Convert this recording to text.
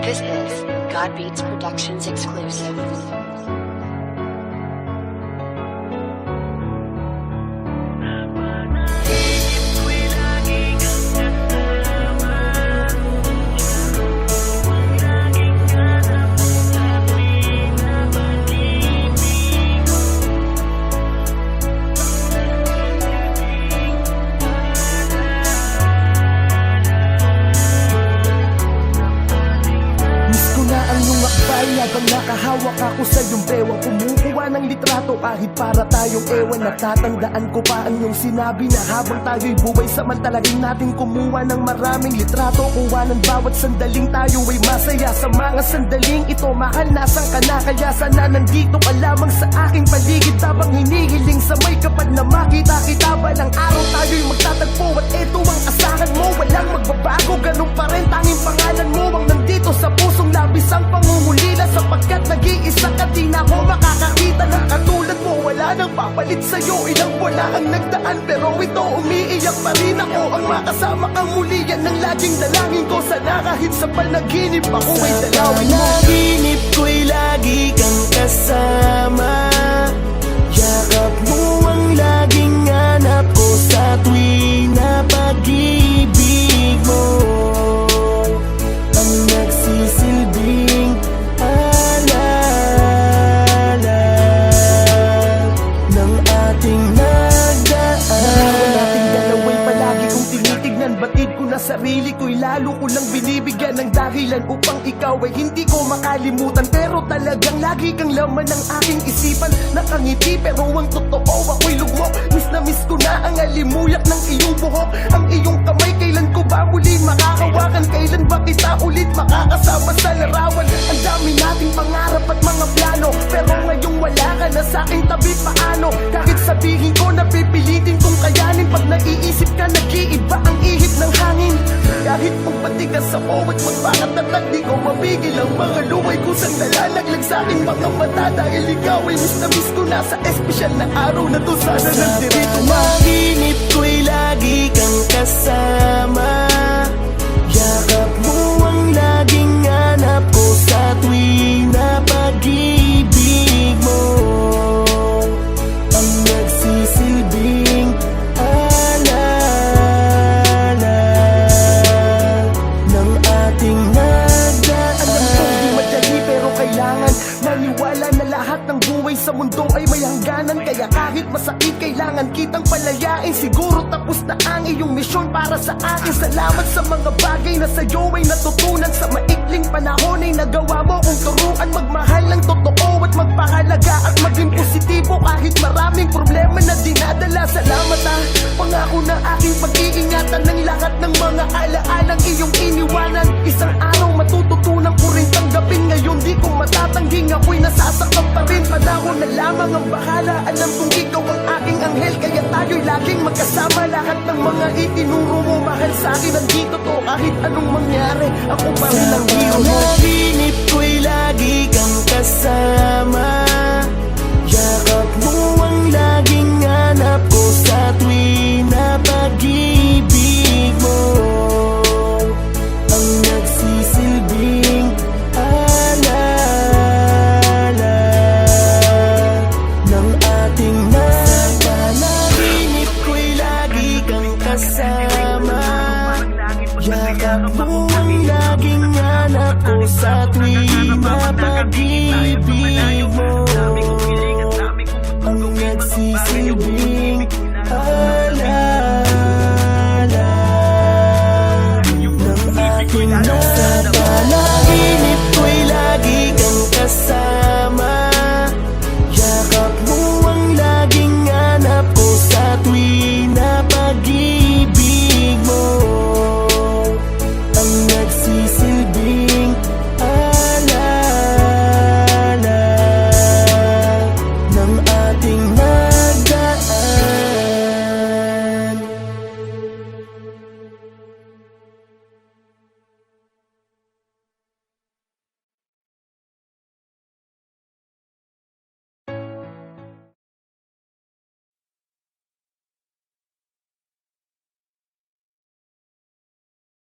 This is God Beats Productions exclusive. Habang nakahawak ako sa iyong bewang, kumukuha ng litrato kahit para tayong ewan. Natatandaan ko pa ang iyong sinabi na habang tayo'y buhay, samantalagin natin kumuha ng maraming litrato. Kuha ng bawat sandaling tayo ay masaya. Sa mga sandaling ito, mahal, nasan ka na? Kaya sana nandito ka lamang sa aking paligid, habang hinihiling sa may kapal na makita kita. Balang araw tayo'y magtatagpo at eto ang asahan mo. Walang magbabago, ganun pa rin, tanging pangalan mo ang nandito sa pusong labis ang pangungulila. Sapagkat nag-iisa ka, di na ako makakakita ng katulad mo. Wala nang papalit sa'yo, ilang wala ang nagdaan, pero ito umiiyak pa rin ako. Ang makasama kang muli, yan ang laging dalangin ko. Sana kahit sa panaginip ako ay dalawin mo. Panaginip ko'y lagi kang kasama, yakap mo ang laging hanap ko sa tuwing na pag-ibig mo. Ang nagsisilbing alala ng ating nagdaan. Naman nating dalaway palagi kong tinitignan, batid ko na sarili ko'y lalo ko lang binibigyan ng dahilan upang ikaw ay hindi ko makalimutan. Pero talagang lagi kang laman ng aking isipan. Nakangiti pero ang totoo ako'y lugmok. Miss na miss ko na ang alimuyak ng iyong buhok. Ang iyong kamay, kailan ko ba muli makakawakan? Kailan ba kita ulit makakasama sa larawan? Ang dami nating pangarap at mga plano, pero ngayong wala ka na sa aking tabi. Paano? Kahit sabihin ko na pipilitin kong kayanin, pag naiisip ka nag-iiba ang ihip ng hangin. Kahit magpatigas ako at magpakatatag, di ko mapigil ang mga luway ko sa nalalaglag sa aking mga mata. Dahil ikaw ay miss na miss ko na sa espesyal na araw na to. Sana nagdirito panaginip ko'y lagi kang kasama, yakap mo ang laging hanap ko sa tuwing na pag-ibig mo. Ang nagsisilbing alala ng ating nagdaan. Alam kong di madali pero kailangan maniwala na lahat ng buhay sa mundo ay may hangganan. Kaya kahit masakit kailangan kitang palayain. Siguro tapos na ang iyong misyon para sa akin. Salamat sa mga bagay na sa'yo ay natutunan. Sa maikling panahon ay nagawa mo kong turuan magmahal ng totoo at magpahalaga at maging positibo kahit maraming problema na dinadala. Salamat pangako na aking pag-iingatan ng lahat ng mga alaalang iyong iniwanan. Isang araw matututunan ko rin tanggapin. Ngayon di ko matatangging ako'y nasasaktan pa rin. Panahon na lamang ang bahala. Alam kong ikaw ang aking anghel, kaya tayo'y laging magkasama. Lahat ng mga itinuro mo mahal sa'kin nandito to. Kahit anong mangyari, ako pa rin ang hero mo. Panaginip ko'y lagi kang kasama, yakap mo ang laging hanap ko sa tuwing na pag-ibig mo. Ang nagsisilbing alala ng ating panaginip ko'y lagi kang kasama, yakap mo ang laging hanap ko sa tuwing na pag-ibig mo. Ang nagsisilbing